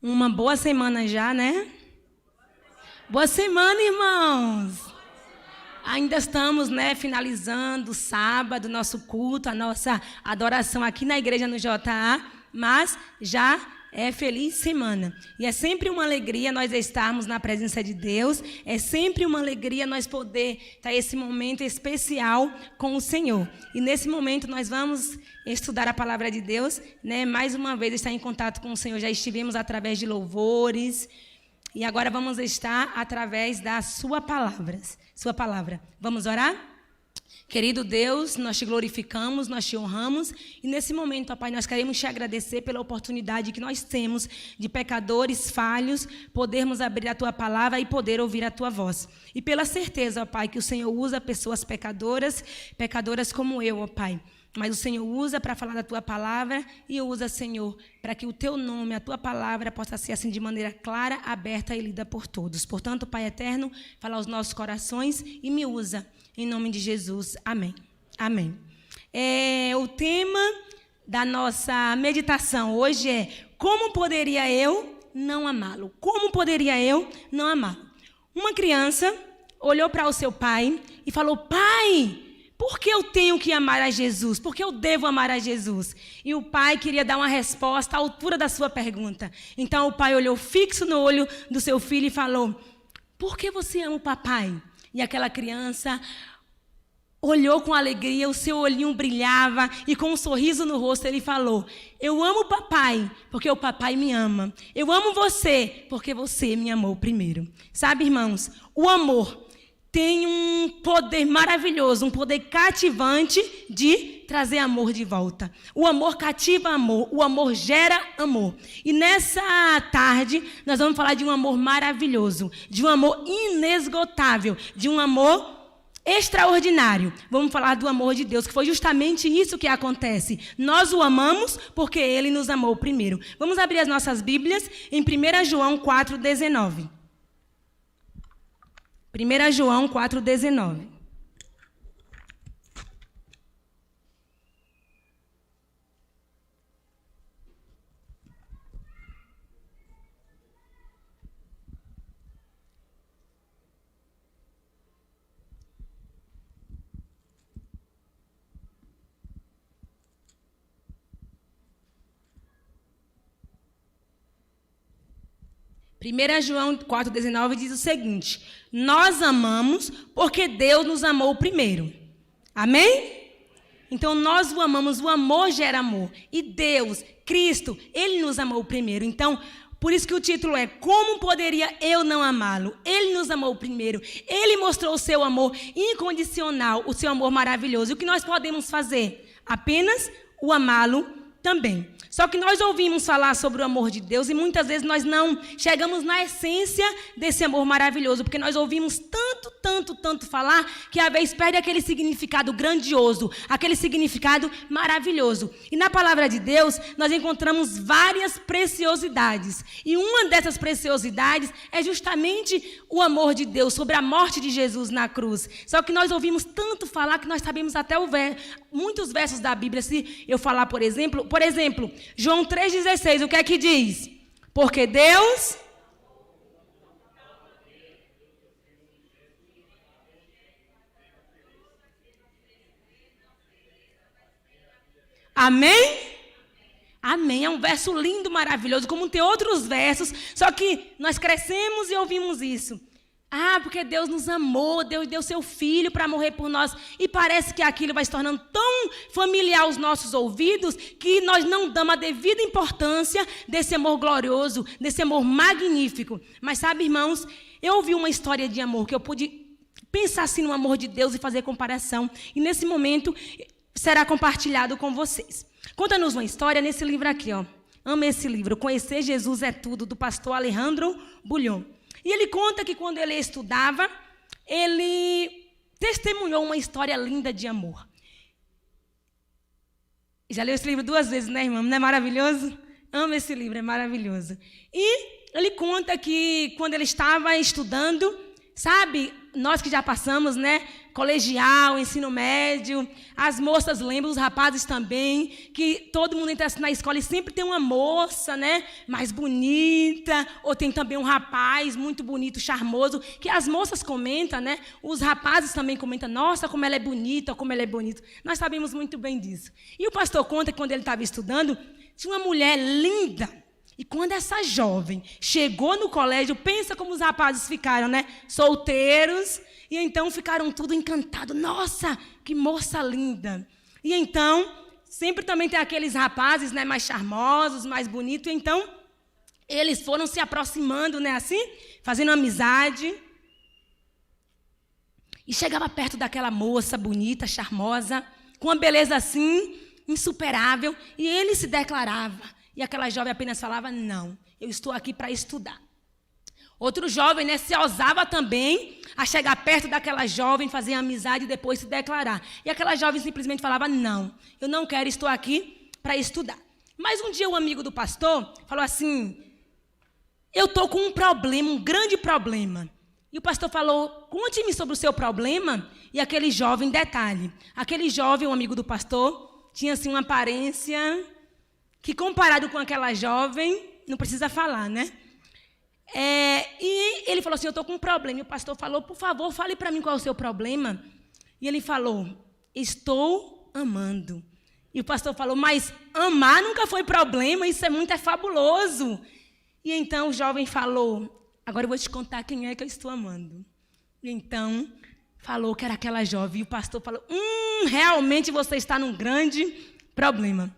Uma boa semana já, né? Boa semana, irmãos! Ainda estamos, finalizando o sábado, nosso culto, a nossa adoração aqui na igreja no JA, mas já é feliz semana. E é sempre uma alegria nós estarmos na presença de Deus, é sempre uma alegria nós poder estar esse momento especial com o Senhor. E nesse momento nós vamos estudar a palavra de Deus, mais uma vez estar em contato com o Senhor. Já estivemos através de louvores e agora vamos estar através da sua palavra. Vamos orar? Querido Deus, nós te glorificamos, nós te honramos e nesse momento, ó Pai, nós queremos te agradecer pela oportunidade que nós temos de pecadores falhos, podermos abrir a tua palavra e poder ouvir a tua voz. E pela certeza, ó Pai, que o Senhor usa pessoas pecadoras como eu, ó Pai. Mas o Senhor usa para falar da tua palavra e usa, Senhor, para que o teu nome, a tua palavra possa ser assim de maneira clara, aberta e lida por todos. Portanto, Pai eterno, fala aos nossos corações e me usa. Em nome de Jesus, amém. Amém. O tema da nossa meditação hoje é: como poderia eu não amá-lo? Como poderia eu não amá-lo? Uma criança olhou para o seu pai e falou: pai, por que eu tenho que amar a Jesus? Por que eu devo amar a Jesus? E o pai queria dar uma resposta à altura da sua pergunta. Então o pai olhou fixo no olho do seu filho e falou: por que você ama o papai? E aquela criança olhou com alegria, o seu olhinho brilhava e com um sorriso no rosto ele falou: eu amo o papai porque o papai me ama. Eu amo você porque você me amou primeiro. Sabe, irmãos, o amor tem um poder maravilhoso, um poder cativante de trazer amor de volta. O amor cativa amor, o amor gera amor. E nessa tarde nós vamos falar de um amor maravilhoso, de um amor inesgotável, de um amor extraordinário. Vamos falar do amor de Deus, que foi justamente isso que acontece. Nós o amamos porque Ele nos amou primeiro. Vamos abrir as nossas Bíblias em 1 João 4,19. 1 João 4,19. João 4,19 diz o seguinte: nós amamos porque Deus nos amou primeiro. Amém? Então nós o amamos, o amor gera amor. E Deus, Cristo, Ele nos amou primeiro. Então, por isso que o título é: como poderia eu não amá-lo? Ele nos amou primeiro. Ele mostrou o seu amor incondicional, o seu amor maravilhoso. E o que nós podemos fazer? Apenas o amá-lo também. Só que nós ouvimos falar sobre o amor de Deus e muitas vezes nós não chegamos na essência desse amor maravilhoso, porque nós ouvimos tanto falar que às vezes perde aquele significado grandioso, aquele significado maravilhoso. E na palavra de Deus nós encontramos várias preciosidades. E uma dessas preciosidades é justamente o amor de Deus, sobre a morte de Jesus na cruz. Só que nós ouvimos tanto falar que nós sabemos até muitos versos da Bíblia. Se eu falar, por exemplo, João 3,16, o que é que diz? Porque Deus... Amém? Amém. É um verso lindo, maravilhoso, como tem outros versos, só que nós crescemos e ouvimos isso. Porque Deus nos amou, Deus deu seu filho para morrer por nós. E parece que aquilo vai se tornando tão familiar aos nossos ouvidos que nós não damos a devida importância desse amor glorioso, desse amor magnífico. Mas sabe, irmãos, eu ouvi uma história de amor que eu pude pensar assim no amor de Deus e fazer comparação. E nesse momento será compartilhado com vocês. Conta-nos uma história nesse livro aqui, ó. Amo esse livro, Conhecer Jesus é Tudo, do pastor Alejandro Bulhon. E ele conta que quando ele estudava, ele testemunhou uma história linda de amor. Já leu esse livro 2 vezes, né, irmão? Não é maravilhoso? Amo esse livro, é maravilhoso. E ele conta que quando ele estava estudando, sabe, nós que já passamos, né, colegial, ensino médio, as moças lembram, os rapazes também, que todo mundo entra na escola e sempre tem uma moça, né, mais bonita, ou tem também um rapaz muito bonito, charmoso, que as moças comentam, né, os rapazes também comentam, nossa, como ela é bonita, como ele é bonito. Nós sabemos muito bem disso. E o pastor conta que quando ele estava estudando, tinha uma mulher linda. E quando essa jovem chegou no colégio, pensa como os rapazes ficaram, né? Solteiros. E então ficaram tudo encantados. Nossa, que moça linda. E então, sempre também tem aqueles rapazes, né, mais charmosos, mais bonitos. E então, eles foram se aproximando, né, assim, fazendo amizade. E chegava perto daquela moça bonita, charmosa, com uma beleza assim, insuperável. E ele se declarava. E aquela jovem apenas falava, não, eu estou aqui para estudar. Outro jovem, né, se ousava também a chegar perto daquela jovem, fazer amizade e depois se declarar. E aquela jovem simplesmente falava, não, eu não quero, estou aqui para estudar. Mas um dia um amigo do pastor falou assim, eu estou com um problema, um grande problema. E o pastor falou, conte-me sobre o seu problema. E aquele jovem, detalhe, aquele jovem, um amigo do pastor, tinha assim uma aparência que comparado com aquela jovem, não precisa falar, né? E ele falou assim, eu estou com um problema. E o pastor falou, por favor, fale para mim qual é o seu problema. E ele falou, estou amando. E o pastor falou, mas amar nunca foi problema, isso é fabuloso. E então o jovem falou, agora eu vou te contar quem é que eu estou amando. E então falou que era aquela jovem. E o pastor falou, realmente você está num grande problema.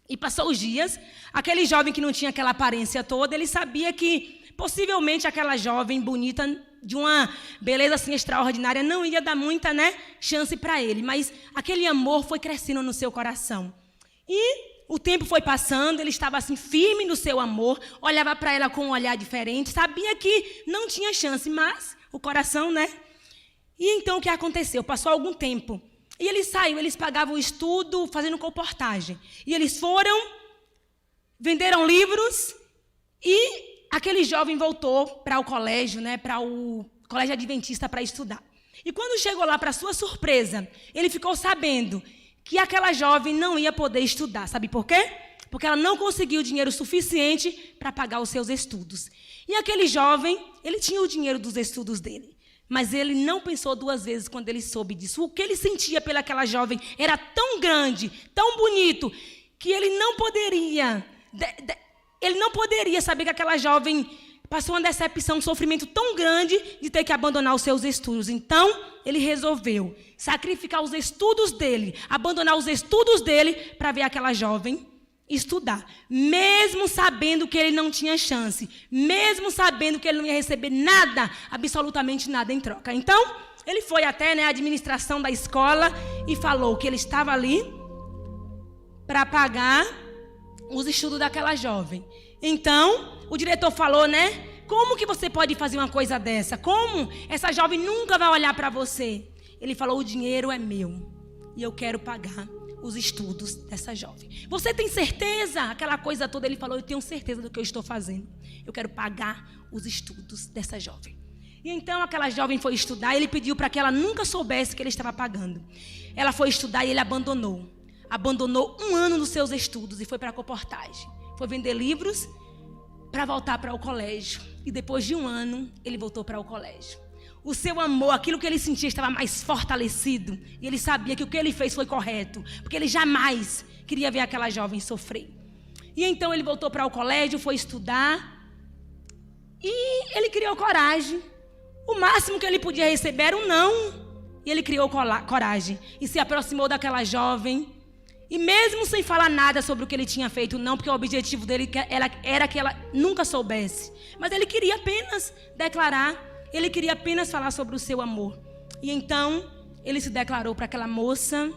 E passou os dias, aquele jovem que não tinha aquela aparência toda, ele sabia que possivelmente aquela jovem bonita, de uma beleza assim extraordinária, não ia dar muita, né, chance para ele. Mas aquele amor foi crescendo no seu coração. E o tempo foi passando, ele estava assim firme no seu amor, olhava para ela com um olhar diferente, sabia que não tinha chance, mas o coração, né? E então o que aconteceu? Passou algum tempo. E eles saíram, eles pagavam o estudo, fazendo comportagem. E eles foram, venderam livros e aquele jovem voltou para o colégio, né, para o colégio adventista para estudar. E quando chegou lá, para sua surpresa, ele ficou sabendo que aquela jovem não ia poder estudar. Sabe por quê? Porque ela não conseguiu dinheiro suficiente para pagar os seus estudos. E aquele jovem, ele tinha o dinheiro dos estudos dele. Mas ele não pensou duas vezes quando ele soube disso. O que ele sentia pelaquela jovem era tão grande, tão bonito, que ele não poderia saber que aquela jovem passou uma decepção, um sofrimento tão grande de ter que abandonar os seus estudos. Então, ele resolveu sacrificar os estudos dele, abandonar os estudos dele para ver aquela jovem estudar, mesmo sabendo que ele não tinha chance, mesmo sabendo que ele não ia receber nada, absolutamente nada em troca. Então, ele foi até, né, a administração da escola e falou que ele estava ali para pagar os estudos daquela jovem. Então, o diretor falou, né, como que você pode fazer uma coisa dessa? Como? Essa jovem nunca vai olhar para você. Ele falou, o dinheiro é meu e eu quero pagar os estudos dessa jovem. Você tem certeza? Aquela coisa toda, ele falou, eu tenho certeza do que eu estou fazendo. Eu quero pagar os estudos dessa jovem. E então aquela jovem foi estudar, ele pediu para que ela nunca soubesse que ele estava pagando. Ela foi estudar e ele abandonou. Abandonou 1 ano dos seus estudos e foi para a comportagem. Foi vender livros para voltar para o colégio. E depois de 1 ano, ele voltou para o colégio. O seu amor, aquilo que ele sentia, estava mais fortalecido. E ele sabia que o que ele fez foi correto. Porque ele jamais queria ver aquela jovem sofrer. E então ele voltou para o colégio, foi estudar. E ele criou coragem. O máximo que ele podia receber era um não. E ele criou coragem. E se aproximou daquela jovem. E mesmo sem falar nada sobre o que ele tinha feito, não, porque o objetivo dele era que ela nunca soubesse. Mas ele queria apenas declarar. Ele queria apenas falar sobre o seu amor. E então, ele se declarou para aquela moça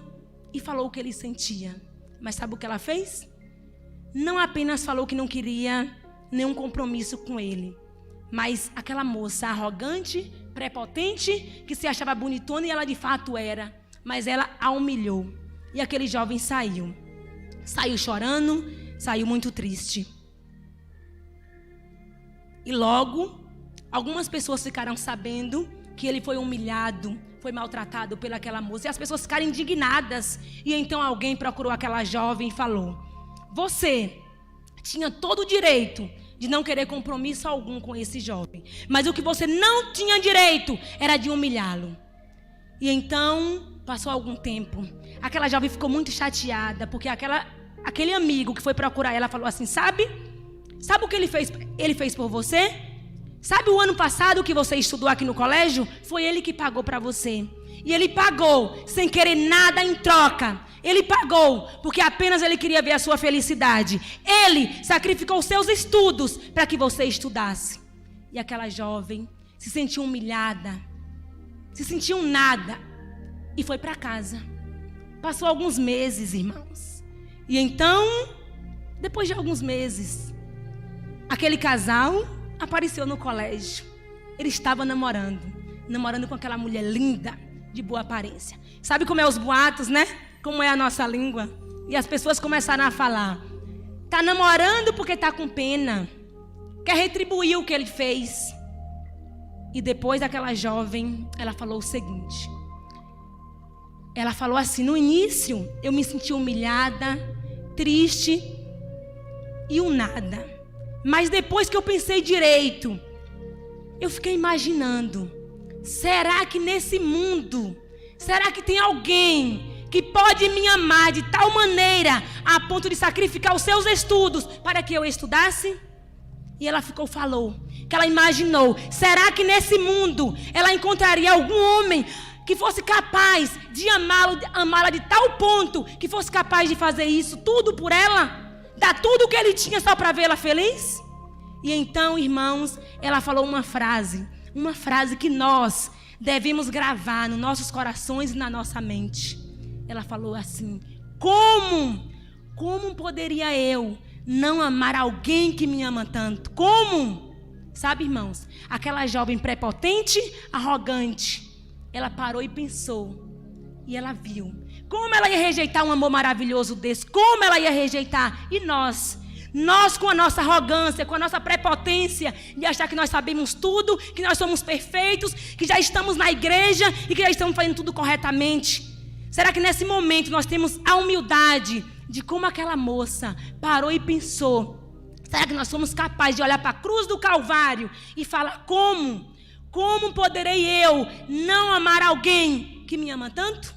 e falou o que ele sentia. Mas sabe o que ela fez? Não apenas falou que não queria nenhum compromisso com ele. Mas aquela moça arrogante, prepotente, que se achava bonitona e ela de fato era. Mas ela a humilhou. E aquele jovem saiu. Saiu chorando, saiu muito triste. E logo, algumas pessoas ficaram sabendo que ele foi humilhado, foi maltratado pelaquela moça. E as pessoas ficaram indignadas. E então alguém procurou aquela jovem e falou: você tinha todo o direito de não querer compromisso algum com esse jovem, mas o que você não tinha direito era de humilhá-lo. E então passou algum tempo, aquela jovem ficou muito chateada, porque aquele amigo que foi procurar ela falou assim: sabe o que ele fez por você? Sabe o ano passado que você estudou aqui no colégio? Foi ele que pagou para você. E ele pagou sem querer nada em troca. Ele pagou porque apenas ele queria ver a sua felicidade. Ele sacrificou seus estudos para que você estudasse. E aquela jovem se sentiu humilhada, se sentiu nada e foi para casa. Passou alguns meses, irmãos. E então, depois de alguns meses, aquele casal apareceu no colégio. Ele estava namorando com aquela mulher linda, de boa aparência. Sabe como é os boatos, né? Como é a nossa língua. E as pessoas começaram a falar: tá namorando porque tá com pena, quer retribuir o que ele fez. E depois aquela jovem, ela falou o seguinte: ela falou assim: no início eu me senti humilhada, triste e um nada. Mas depois que eu pensei direito, eu fiquei imaginando: será que nesse mundo, será que tem alguém que pode me amar de tal maneira a ponto de sacrificar os seus estudos para que eu estudasse? E ela falou que ela imaginou: será que nesse mundo ela encontraria algum homem que fosse capaz de amá-la de tal ponto, que fosse capaz de fazer isso tudo por ela? Dar tudo o que ele tinha só para vê-la feliz? E então, irmãos, ela falou uma frase que nós devemos gravar nos nossos corações e na nossa mente. Ela falou assim: como poderia eu não amar alguém que me ama tanto? Como? Sabe, irmãos, aquela jovem prepotente, arrogante, ela parou e pensou. E ela viu como ela ia rejeitar um amor maravilhoso desse. Como ela ia rejeitar. E nós com a nossa arrogância, com a nossa prepotência de achar que nós sabemos tudo, que nós somos perfeitos, que já estamos na igreja e que já estamos fazendo tudo corretamente. Será que nesse momento nós temos a humildade de como aquela moça parou e pensou? Será que nós somos capazes de olhar para a cruz do Calvário e falar: como poderei eu não amar alguém que me ama tanto?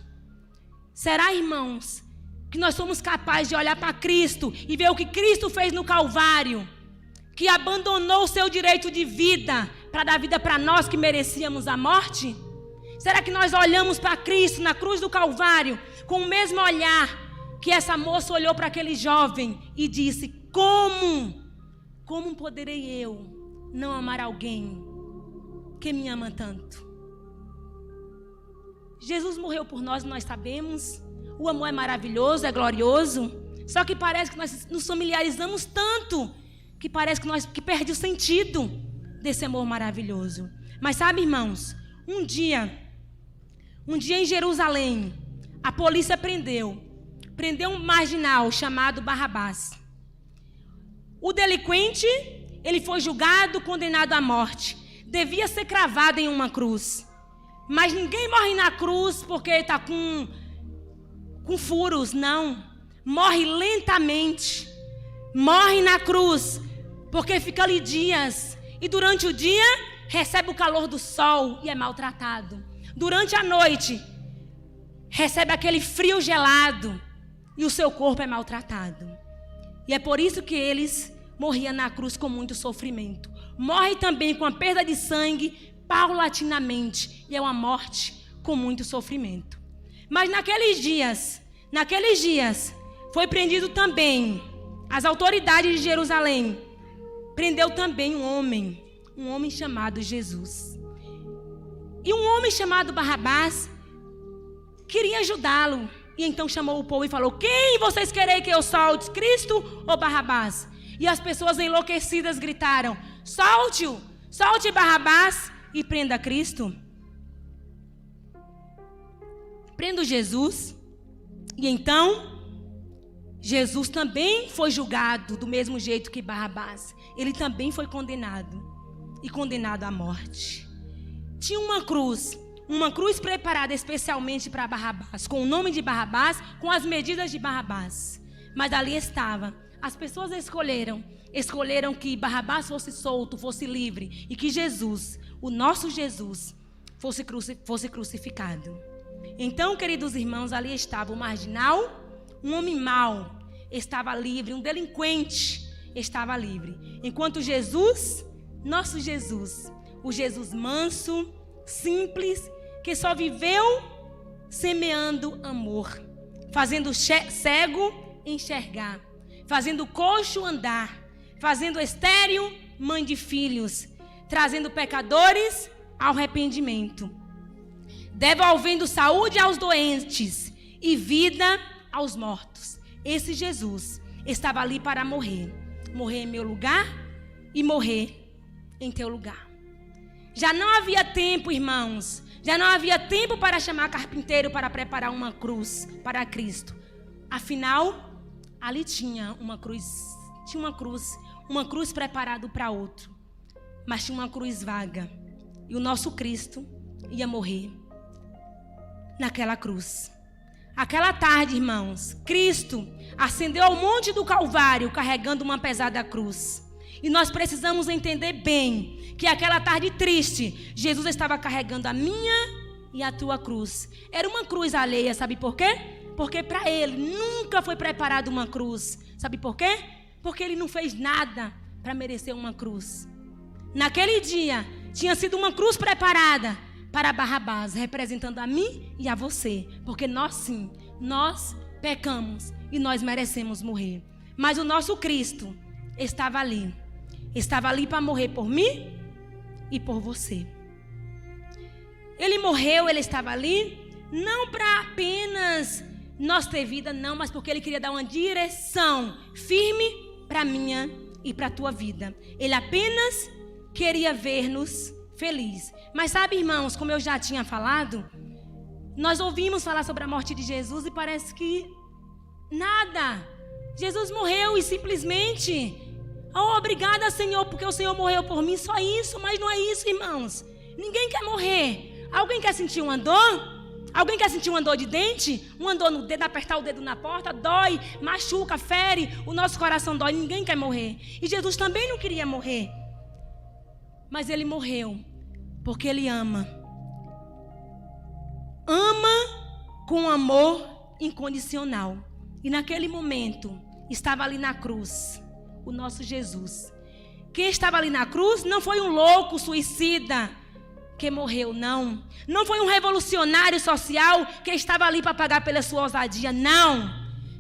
Será, irmãos, que nós somos capazes de olhar para Cristo e ver o que Cristo fez no Calvário, que abandonou o seu direito de vida para dar vida para nós que merecíamos a morte? Será que nós olhamos para Cristo na cruz do Calvário com o mesmo olhar que essa moça olhou para aquele jovem e disse: como poderei eu não amar alguém que me ama tanto? Jesus morreu por nós, nós sabemos. O amor é maravilhoso, é glorioso. Só que parece que nós nos familiarizamos tanto que parece que perde o sentido desse amor maravilhoso. Mas sabe, irmãos, um dia em Jerusalém, a polícia prendeu um marginal chamado Barrabás. O delinquente, ele foi julgado, condenado à morte. Devia ser cravado em uma cruz. Mas ninguém morre na cruz porque está com furos, não. Morre lentamente. Morre na cruz porque fica ali dias. E durante o dia recebe o calor do sol e é maltratado. Durante a noite recebe aquele frio gelado e o seu corpo é maltratado. E é por isso que eles morriam na cruz com muito sofrimento. Morre também com a perda de sangue paulatinamente, e é uma morte com muito sofrimento. Mas naqueles dias, foi prendido também, as autoridades de Jerusalém, prendeu também um homem chamado Jesus. E um homem chamado Barrabás queria ajudá-lo, e então chamou o povo e falou: quem vocês querem que eu solte, Cristo ou Barrabás? E as pessoas enlouquecidas gritaram: solte-o, solte Barrabás e prenda Cristo. Prenda Jesus. E então Jesus também foi julgado do mesmo jeito que Barrabás. Ele também foi condenado, e condenado à morte. tinha uma cruz preparada especialmente para Barrabás, com o nome de Barrabás, com as medidas de Barrabás. Mas ali estava. As pessoas escolheram que Barrabás fosse solto, fosse livre, e que Jesus, o nosso Jesus, fosse crucificado. Então, queridos irmãos, ali estava o marginal, um homem mau, estava livre, um delinquente estava livre. Enquanto Jesus, nosso Jesus, o Jesus manso, simples, que só viveu semeando amor, fazendo cego enxergar, fazendo coxo andar, fazendo estéril mãe de filhos, trazendo pecadores ao arrependimento, devolvendo saúde aos doentes e vida aos mortos. Esse Jesus estava ali para morrer em meu lugar e morrer em teu lugar. Já não havia tempo, irmãos, já não havia tempo para chamar carpinteiro para preparar uma cruz para Cristo. Afinal, ali tinha uma cruz preparada para outro, mas tinha uma cruz vaga, e o nosso Cristo ia morrer naquela cruz. Aquela tarde, irmãos, Cristo ascendeu ao monte do Calvário carregando uma pesada cruz. E nós precisamos entender bem que aquela tarde triste, Jesus estava carregando a minha e a tua cruz. Era uma cruz alheia, sabe por quê? Porque para ele nunca foi preparada uma cruz. Sabe por quê? Porque ele não fez nada para merecer uma cruz. Naquele dia, tinha sido uma cruz preparada para Barrabás, representando a mim e a você. Porque nós sim, nós pecamos e nós merecemos morrer. Mas o nosso Cristo estava ali para morrer por mim e por você. Ele morreu, ele estava ali, não para apenas nós ter vida, não, mas porque ele queria dar uma direção firme para a minha e para a tua vida. Ele apenas queria ver-nos felizes. Mas sabe, irmãos, como eu já tinha falado, nós ouvimos falar sobre a morte de Jesus e parece que nada. Jesus morreu e simplesmente, obrigada, Senhor, porque o Senhor morreu por mim, só isso. Mas não é isso, irmãos. Ninguém quer morrer. Alguém quer sentir uma dor? Alguém quer sentir uma dor de dente? Uma dor no dedo, apertar o dedo na porta? Dói, machuca, fere, o nosso coração dói. Ninguém quer morrer. E Jesus também não queria morrer. Mas ele morreu porque ele ama. Ama com amor incondicional. E naquele momento, estava ali na cruz o nosso Jesus. Quem estava ali na cruz não foi um louco suicida que morreu, não. Não foi um revolucionário social que estava ali para pagar pela sua ousadia, não.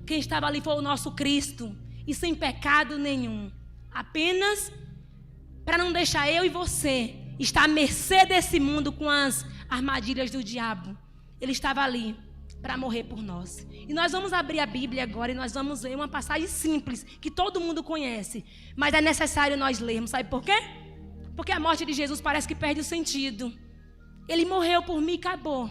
Quem estava ali foi o nosso Cristo, e sem pecado nenhum. Apenas para não deixar eu e você estar à mercê desse mundo com as armadilhas do diabo. Ele estava ali para morrer por nós. E nós vamos abrir a Bíblia agora e nós vamos ler uma passagem simples que todo mundo conhece, mas é necessário nós lermos. Sabe por quê? Porque a morte de Jesus parece que perde o sentido. Ele morreu por mim e acabou.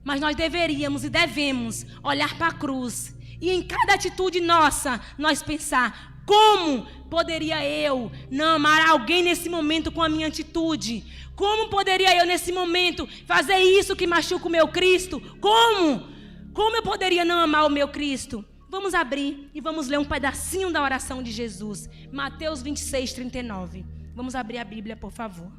Mas nós deveríamos e devemos olhar para a cruz e em cada atitude nossa nós pensar: como poderia eu não amar alguém nesse momento com a minha atitude? Como poderia eu nesse momento fazer isso que machuca o meu Cristo? Como eu poderia não amar o meu Cristo? Vamos abrir e vamos ler um pedacinho da oração de Jesus. Mateus 26, 39. Vamos abrir a Bíblia, por favor.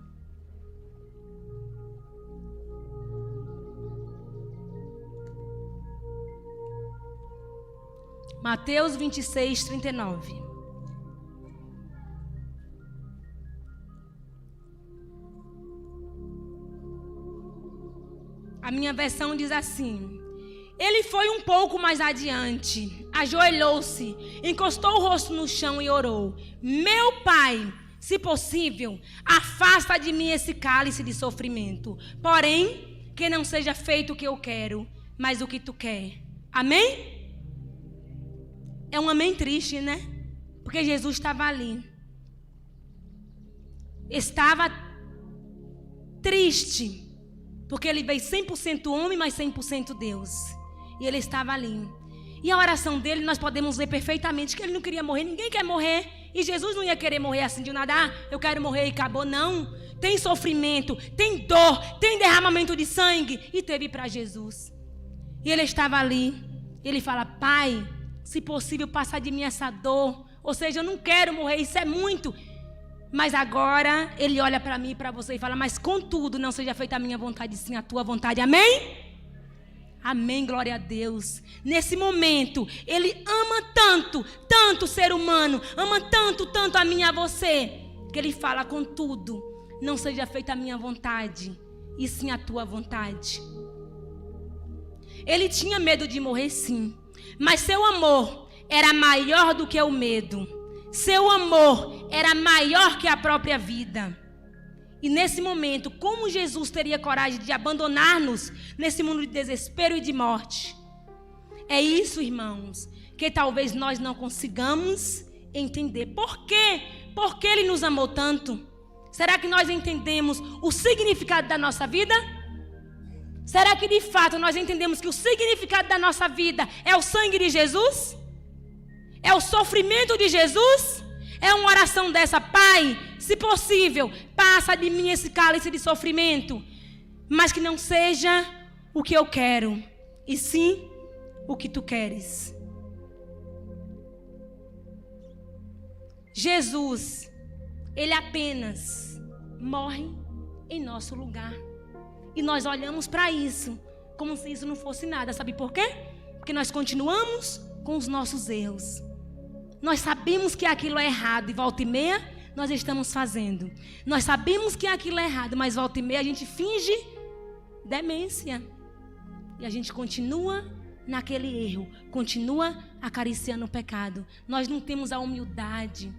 Mateus 26, 39. A minha versão diz assim: ele foi um pouco mais adiante, ajoelhou-se, encostou o rosto no chão e orou: meu Pai, se possível, afasta de mim esse cálice de sofrimento. Porém, que não seja feito o que eu quero, mas o que tu quer. Amém? É um amém triste, né? Porque Jesus estava ali. Estava triste. Porque ele veio 100% homem, mas 100% Deus. E ele estava ali. E a oração dele, nós podemos ver perfeitamente que ele não queria morrer. Ninguém quer morrer. E Jesus não ia querer morrer assim de nada. Eu quero morrer e acabou. Não. Tem sofrimento, tem dor, tem derramamento de sangue. E teve para Jesus. E ele estava ali. Ele fala: Pai, se possível, passa de mim essa dor. Ou seja, eu não quero morrer, isso é muito. Mas agora ele olha para mim e para você e fala: mas contudo, não seja feita a minha vontade, sim a tua vontade. Amém? Amém, glória a Deus. Nesse momento, ele ama tanto, tanto o ser humano, ama tanto, tanto a mim e a você, que ele fala: contudo, não seja feita a minha vontade, e sim a tua vontade. Ele tinha medo de morrer, sim, mas seu amor era maior do que o medo. Seu amor era maior que a própria vida. E nesse momento, como Jesus teria coragem de abandonar-nos nesse mundo de desespero e de morte? É isso, irmãos, que talvez nós não consigamos entender. Por quê? Por que ele nos amou tanto? Será que nós entendemos o significado da nossa vida? Será que de fato nós entendemos que o significado da nossa vida é o sangue de Jesus? É o sofrimento de Jesus? É uma oração dessa: Pai, se possível, passa de mim esse cálice de sofrimento, mas que não seja o que eu quero, e sim o que tu queres. Jesus, ele apenas morre em nosso lugar. E nós olhamos para isso como se isso não fosse nada. Sabe por quê? Porque nós continuamos com os nossos erros. Nós sabemos que aquilo é errado e volta e meia nós estamos fazendo. Nós sabemos que aquilo é errado, mas volta e meia a gente finge demência. E a gente continua naquele erro, continua acariciando o pecado. Nós não temos a humildade,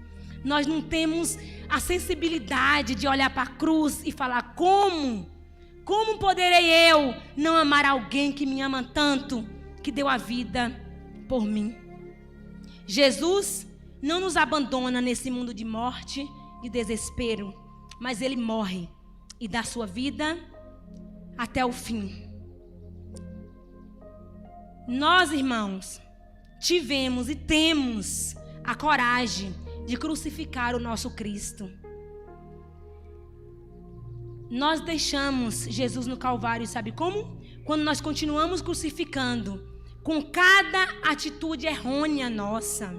nós não temos a sensibilidade de olhar para a cruz e falar: como poderei eu não amar alguém que me ama tanto, que deu a vida por mim? Jesus não nos abandona nesse mundo de morte, de desespero, mas ele morre e dá sua vida até o fim. Nós, irmãos, tivemos e temos a coragem de crucificar o nosso Cristo. Nós deixamos Jesus no Calvário, sabe como? Quando nós continuamos crucificando com cada atitude errônea nossa.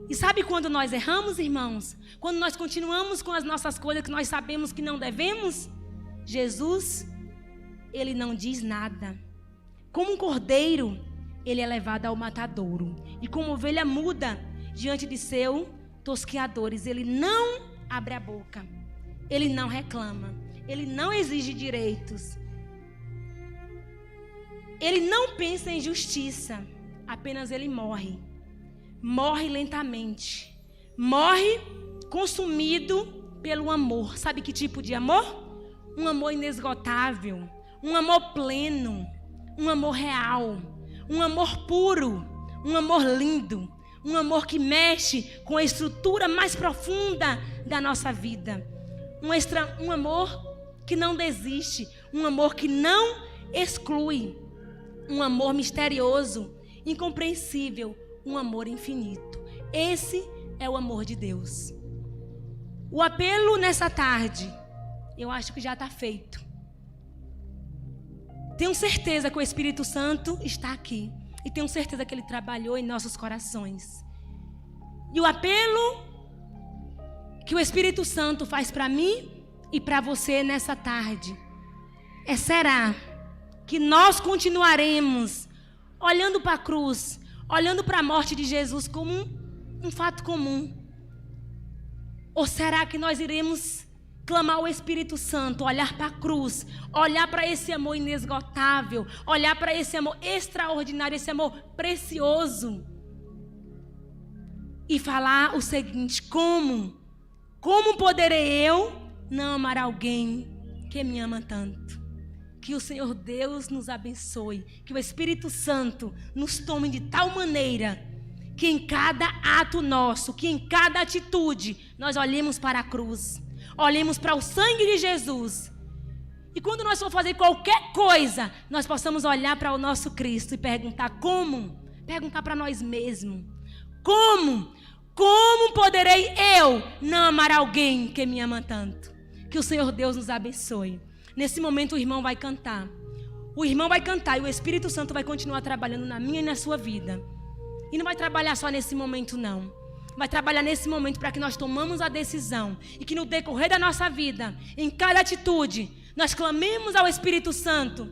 E sabe quando nós erramos, irmãos? Quando nós continuamos com as nossas coisas que nós sabemos que não devemos. Jesus, ele não diz nada. Como um cordeiro, ele é levado ao matadouro. E como ovelha muda diante de seus tosqueadores, ele não abre a boca. Ele não reclama. Ele não exige direitos. Ele não pensa em justiça. Apenas ele morre. Morre lentamente. Morre consumido pelo amor. Sabe que tipo de amor? Um amor inesgotável. Um amor pleno. Um amor real. Um amor puro. Um amor lindo. Um amor que mexe com a estrutura mais profunda da nossa vida. Um amor que não desiste. Um amor que não exclui. Um amor misterioso, incompreensível. Um amor infinito. Esse é o amor de Deus. O apelo nessa tarde, eu acho que já está feito. Tenho certeza que o Espírito Santo está aqui. E tenho certeza que Ele trabalhou em nossos corações. E o apelo que o Espírito Santo faz para mim e para você nessa tarde é: será que nós continuaremos olhando para a cruz, olhando para a morte de Jesus como um fato comum? Ou será que nós iremos clamar ao Espírito Santo, olhar para a cruz, olhar para esse amor inesgotável, olhar para esse amor extraordinário, esse amor precioso, e falar o seguinte: como poderei eu não amar alguém que me ama tanto? Que o Senhor Deus nos abençoe, que o Espírito Santo nos tome de tal maneira que em cada ato nosso, que em cada atitude, nós olhemos para a cruz, olhemos para o sangue de Jesus. E quando nós for fazer qualquer coisa, nós possamos olhar para o nosso Cristo e perguntar: como? Perguntar para nós mesmos: Como poderei eu não amar alguém que me ama tanto? Que o Senhor Deus nos abençoe. Nesse momento o irmão vai cantar. O irmão vai cantar e o Espírito Santo vai continuar trabalhando na minha e na sua vida. E não vai trabalhar só nesse momento, não. Vai trabalhar nesse momento para que nós tomamos a decisão. E que no decorrer da nossa vida, em cada atitude, nós clamemos ao Espírito Santo.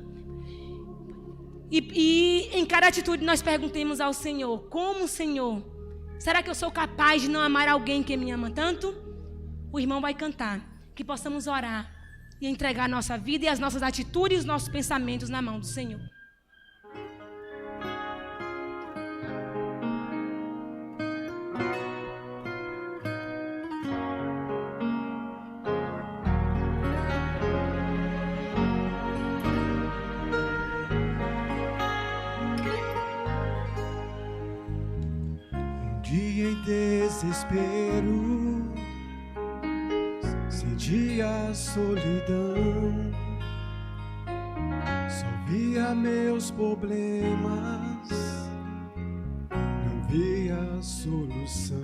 E em cada atitude nós perguntemos ao Senhor: como, Senhor? Será que eu sou capaz de não amar alguém que me ama tanto? O irmão vai cantar. Que possamos orar e entregar a nossa vida e as nossas atitudes e os nossos pensamentos na mão do Senhor. Um dia em desespero, sentia a solidão, só via meus problemas, não via a solução.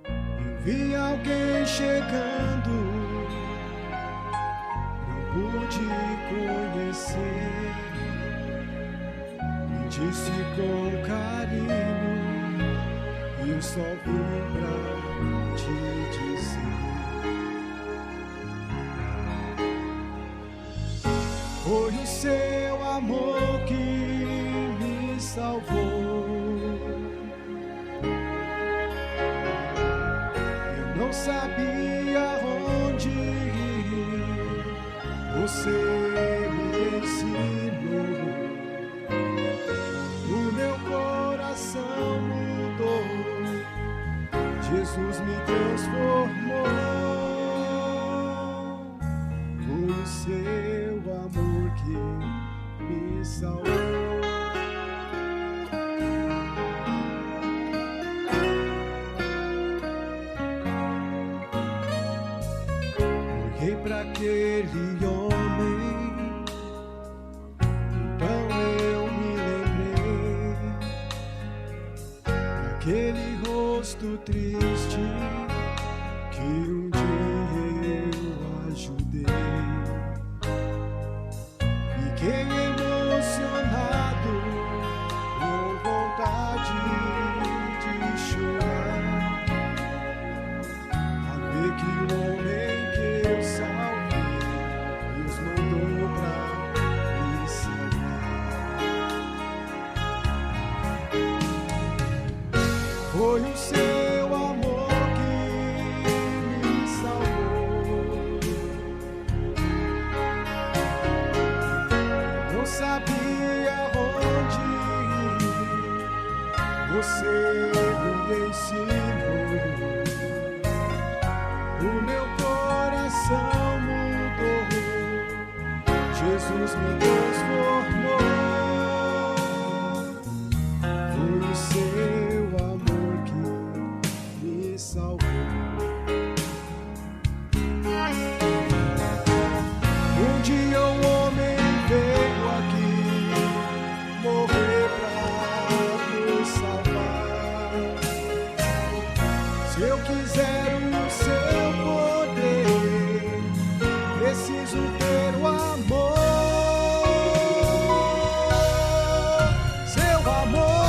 Eu vi alguém chegando, não pude conhecer, me disse com carinho, e eu só vim pra te dizer: foi o seu amor que me salvou. Eu não sabia onde ir, você me ensinou. O meu coração mudou, Jesus me transformou. Foi o seu amor que me salvou. Olhei para aquele homem, então eu me lembrei daquele rosto triste que um dia eu ajudei. Fiquei emocionado, com vontade de chorar, a ver que o homem que eu salvei Deus mandou pra me salvar. Foi o seu amor que me salvou. Não sabia onde ir, você me ensinou. O meu coração mudou, Jesus me transformou. Foi o seu amor que me salvou. Um dia um homem veio aqui morrer pra nos salvar. Se eu quiser o seu poder, preciso ter o amor. Seu amor.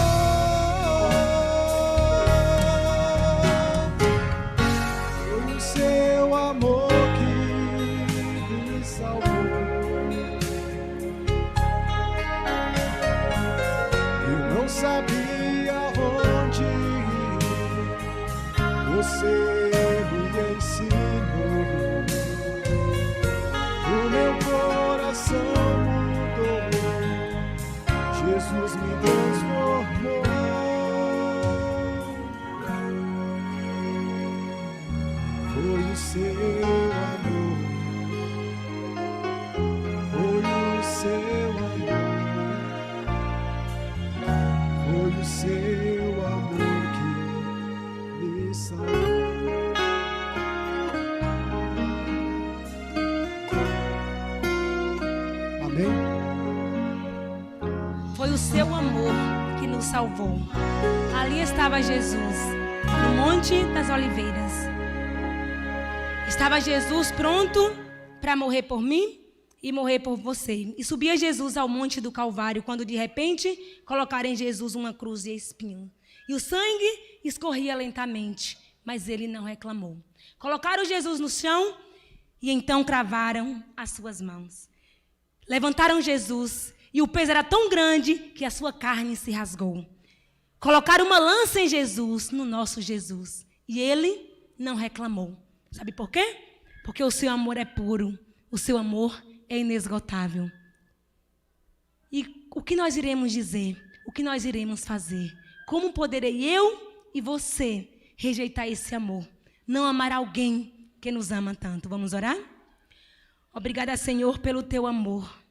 Foi o seu amor que me salvou. Eu não sabia onde ir, você me ensinou. O meu coração mudou, Jesus me transformou. Foi o seu amor, foi o seu amor, foi o seu amor que me salvou. Amém? Foi o seu amor que nos salvou. Ali estava Jesus, no Monte das Oliveiras. Estava Jesus pronto para morrer por mim e morrer por você. E subia Jesus ao Monte do Calvário, quando de repente colocaram em Jesus uma cruz de espinho. E o sangue escorria lentamente, mas ele não reclamou. Colocaram Jesus no chão e então cravaram as suas mãos. Levantaram Jesus e o peso era tão grande que a sua carne se rasgou. Colocaram uma lança em Jesus, no nosso Jesus, e ele não reclamou. Sabe por quê? Porque o seu amor é puro, o seu amor é inesgotável. E o que nós iremos dizer? O que nós iremos fazer? Como poderei eu e você rejeitar esse amor? Não amar alguém que nos ama tanto. Vamos orar? Obrigada, Senhor, pelo teu amor.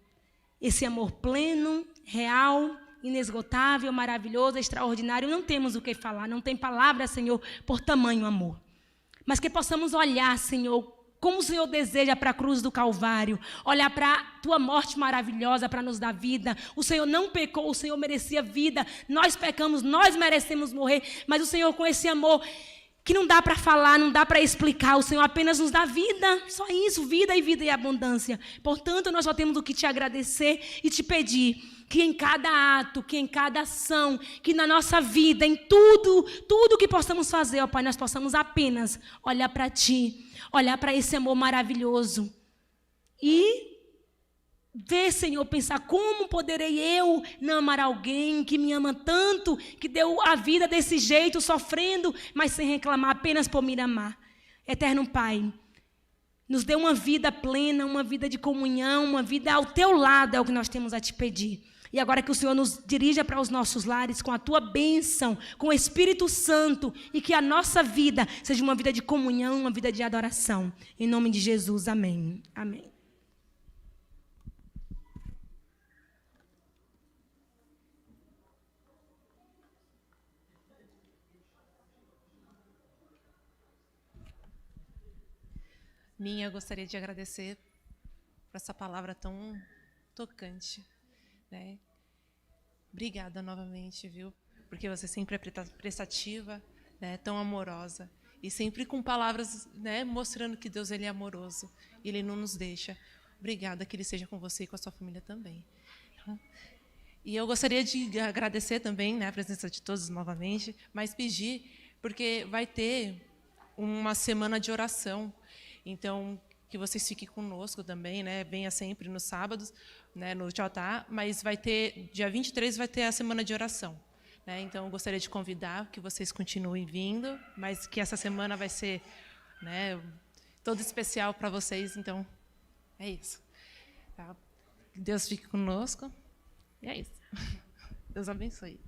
Esse amor pleno, real, inesgotável, maravilhoso, extraordinário. Não temos o que falar, não tem palavra, Senhor, por tamanho amor. Mas que possamos olhar, Senhor, como o Senhor deseja para a cruz do Calvário, olhar para a tua morte maravilhosa para nos dar vida. O Senhor não pecou, o Senhor merecia vida. Nós pecamos, nós merecemos morrer, mas o Senhor com esse amor que não dá para falar, não dá para explicar, o Senhor apenas nos dá vida, só isso, vida e abundância. Portanto, nós só temos o que te agradecer e te pedir que em cada ato, que em cada ação, que na nossa vida, em tudo que possamos fazer, ó Pai, nós possamos apenas olhar para Ti, olhar para esse amor maravilhoso e ver, Senhor, pensar como poderei eu não amar alguém que me ama tanto, que deu a vida desse jeito, sofrendo, mas sem reclamar, apenas por me amar. Eterno Pai, nos dê uma vida plena, uma vida de comunhão, uma vida ao Teu lado, é o que nós temos a Te pedir. E agora que o Senhor nos dirija para os nossos lares com a Tua bênção, com o Espírito Santo, e que a nossa vida seja uma vida de comunhão, uma vida de adoração. Em nome de Jesus, amém. Amém. Minha, eu gostaria de agradecer por essa palavra tão tocante, né? Obrigada novamente, viu? Porque você sempre é prestativa, né? Tão amorosa e sempre com palavras, né? Mostrando que Deus ele é amoroso e Ele não nos deixa. Obrigada, que Ele seja com você e com a sua família também. E eu gostaria de agradecer também, né, a presença de todos novamente, mas pedir, porque vai ter uma semana de oração. Então, que vocês fiquem conosco também, né? Venha sempre nos sábados, né, no Tchotá, mas vai ter, dia 23 vai ter a semana de oração. Né? Então, eu gostaria de convidar que vocês continuem vindo, mas que essa semana vai ser, né, todo especial para vocês. Então, é isso. Tá? Deus fique conosco. E é isso. Deus abençoe.